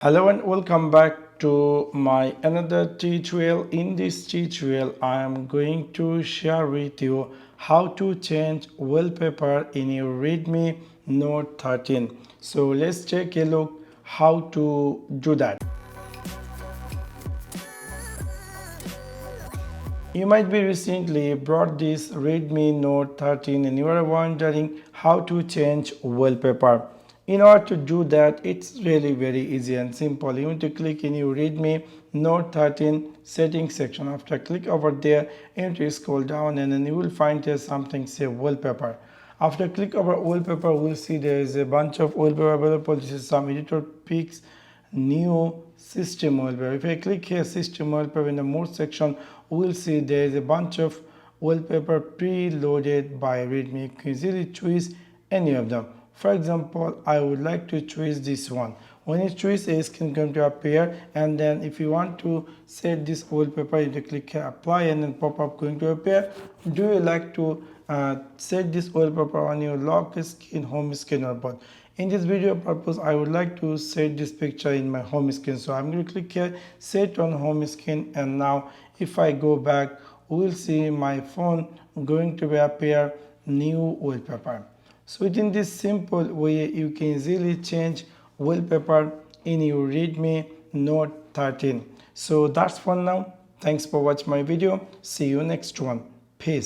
Hello and welcome back to my another tutorial. In this tutorial I am going to share with you how to change wallpaper in your Redmi Note 13. So let's take a look how to do that. You might be recently bought this Redmi Note 13 and you are wondering how to change wallpaper. In order to do that, it's really very easy and simple. You need to click in your Redmi Note 13 settings section. After click over there, you need to scroll down and then you will find there something say wallpaper. After click over wallpaper, we'll see there is a bunch of wallpaper available. This is some editor picks, new system wallpaper. If I click here system wallpaper in the more section, we'll see there is a bunch of wallpaper preloaded by Redmi. You can easily choose any of them. For example, I would like to choose this one. When you choose, a skin going to appear, and then if you want to set this wallpaper, you click here apply and then pop-up going to appear. Do you like to set this wallpaper on your lock screen, home screen, or both? In this video purpose, I would like to set this picture in my home screen. So I'm going to click here set on home screen, and now if I go back, we'll see my phone going to appear new wallpaper. So within this simple way, you can easily change wallpaper in your Redmi Note 13. So that's for now. Thanks for watching my video. See you next one. Peace.